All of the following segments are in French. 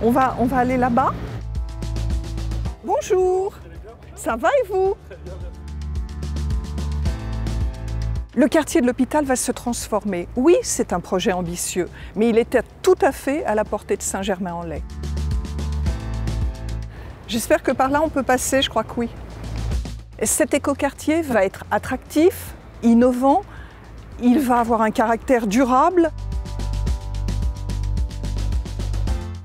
On va aller là-bas. Bonjour, ça va et vous? Le quartier de l'hôpital va se transformer. Oui, c'est un projet ambitieux, mais il était tout à fait à la portée de Saint-Germain-en-Laye. J'espère que par là on peut passer, je crois que oui. Et cet écoquartier va être attractif, innovant, il va avoir un caractère durable.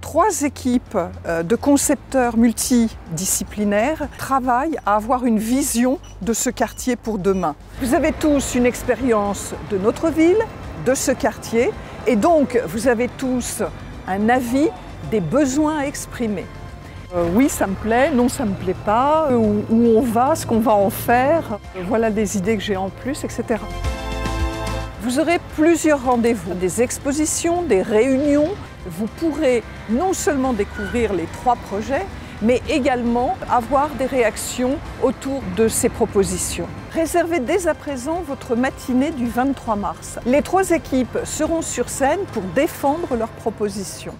3 équipes de concepteurs multidisciplinaires travaillent à avoir une vision de ce quartier pour demain. Vous avez tous une expérience de notre ville, de ce quartier, et donc vous avez tous un avis des besoins à exprimer. Oui, ça me plaît, non, ça me plaît pas, où on va, ce qu'on va en faire, voilà des idées que j'ai en plus, etc. Vous aurez plusieurs rendez-vous, des expositions, des réunions. Vous pourrez non seulement découvrir les 3 projets, mais également avoir des réactions autour de ces propositions. Réservez dès à présent votre matinée du 23 mars. Les 3 équipes seront sur scène pour défendre leurs propositions.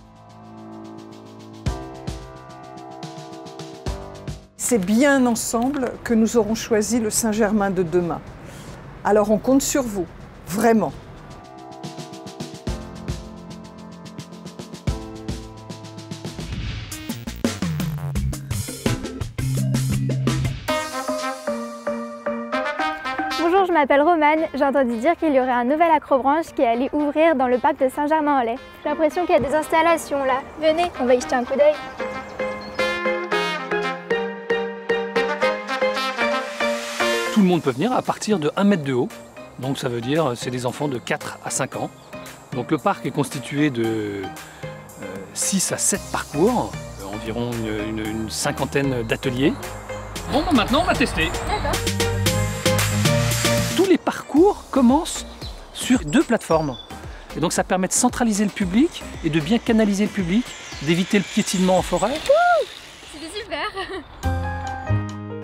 C'est bien ensemble que nous aurons choisi le Saint-Germain de demain. Alors on compte sur vous, vraiment. Bonjour, je m'appelle Romane. J'ai entendu dire qu'il y aurait un nouvel accrobranche qui allait ouvrir dans le parc de Saint-Germain-en-Laye. J'ai l'impression qu'il y a des installations là. Venez, on va y jeter un coup d'œil. Tout le monde peut venir à partir de 1 mètre de haut. Donc ça veut dire c'est des enfants de 4 à 5 ans. Donc le parc est constitué de 6 à 7 parcours, environ une cinquantaine d'ateliers. Bon, maintenant on va tester. D'accord. Tous les parcours commencent sur 2 plateformes. Et donc ça permet de centraliser le public et de bien canaliser le public, d'éviter le piétinement en forêt. C'était super.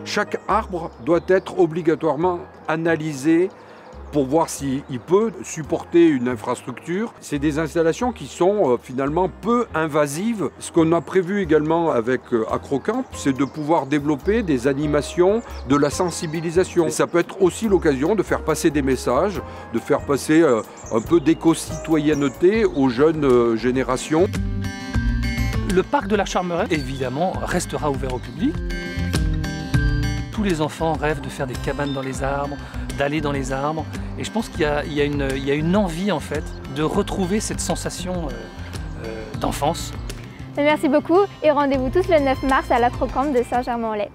Chaque arbre doit être obligatoirement analysé pour voir s'il peut supporter une infrastructure. C'est des installations qui sont finalement peu invasives. Ce qu'on a prévu également avec AcroCamp, c'est de pouvoir développer des animations, de la sensibilisation. Et ça peut être aussi l'occasion de faire passer des messages, de faire passer un peu d'éco-citoyenneté aux jeunes générations. Le parc de la Charmeraie, évidemment, restera ouvert au public. Tous les enfants rêvent de faire des cabanes dans les arbres, d'aller dans les arbres. Et je pense qu'il y a une envie, en fait, de retrouver cette sensation d'enfance. Merci beaucoup et rendez-vous tous le 9 mars à l'Acrocamp de Saint-Germain-en-Laye.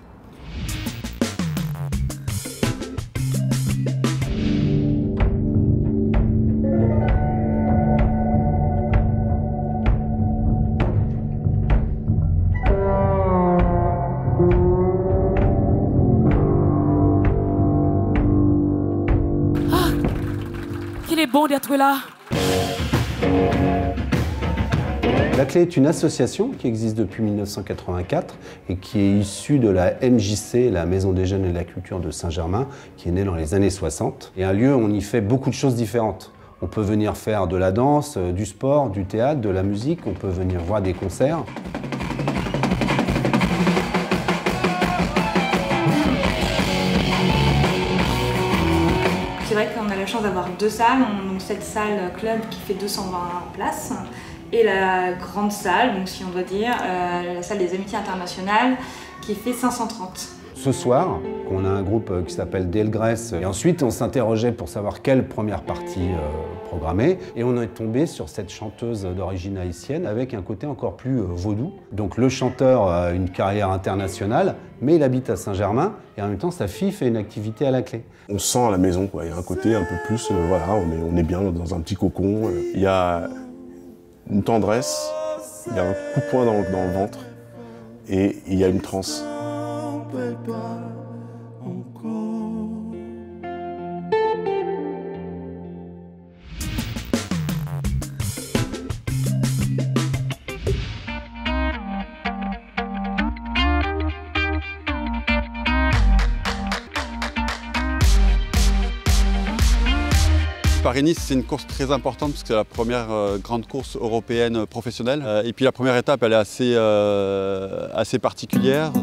Il est bon d'être là. La Clé est une association qui existe depuis 1984 et qui est issue de la MJC, la Maison des Jeunes et de la Culture de Saint-Germain, qui est née dans les années 60. Et un lieu où on y fait beaucoup de choses différentes. On peut venir faire de la danse, du sport, du théâtre, de la musique, on peut venir voir des concerts. C'est vrai qu'on a la chance d'avoir 2 salles, donc cette salle club qui fait 220 places et la grande salle, donc si on doit dire, la salle des Amitiés Internationales qui fait 530. Ce soir, on a un groupe qui s'appelle Delgrès et ensuite on s'interrogeait pour savoir quelle première partie programmer et on est tombé sur cette chanteuse d'origine haïtienne avec un côté encore plus vaudou. Donc le chanteur a une carrière internationale mais il habite à Saint-Germain et en même temps sa fille fait une activité à la Clé. On se sent à la maison, quoi. Il y a un côté un peu plus, voilà, on est bien dans un petit cocon. Il y a une tendresse, il y a un coup de poing dans le ventre et il y a une transe. Paris-Nice, c'est une course très importante parce que c'est la première grande course européenne professionnelle. Et puis la première étape, elle est assez particulière.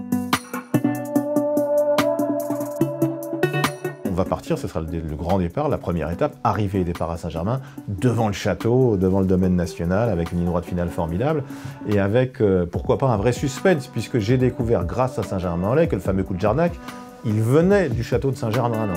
On va partir, ce sera le grand départ, la première étape, arrivée et départ à Saint-Germain, devant le château, devant le domaine national, avec une ligne droite finale formidable, et avec, pourquoi pas, un vrai suspense, puisque j'ai découvert, grâce à Saint-Germain-en-Laye, que le fameux coup de Jarnac, il venait du château de Saint-Germain.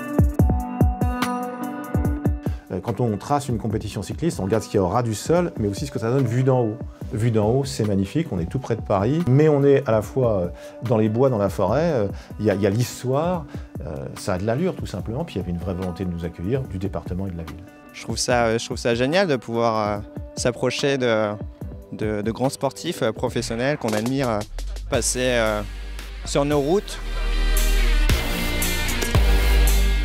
Quand on trace une compétition cycliste, on regarde ce qu'il y a au ras du sol, mais aussi ce que ça donne vu d'en haut. Vu d'en haut, c'est magnifique, on est tout près de Paris, mais on est à la fois dans les bois, dans la forêt, il y a l'histoire, ça a de l'allure tout simplement, puis il y avait une vraie volonté de nous accueillir, du département et de la ville. Je trouve ça génial de pouvoir s'approcher de grands sportifs professionnels qu'on admire passer sur nos routes.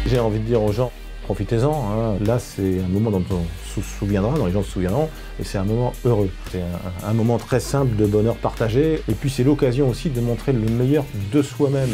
J'ai envie de dire aux gens, profitez-en, hein. Là c'est un moment dont on se souviendra, dont les gens se souviendront, et c'est un moment heureux. C'est un moment très simple de bonheur partagé, et puis c'est l'occasion aussi de montrer le meilleur de soi-même.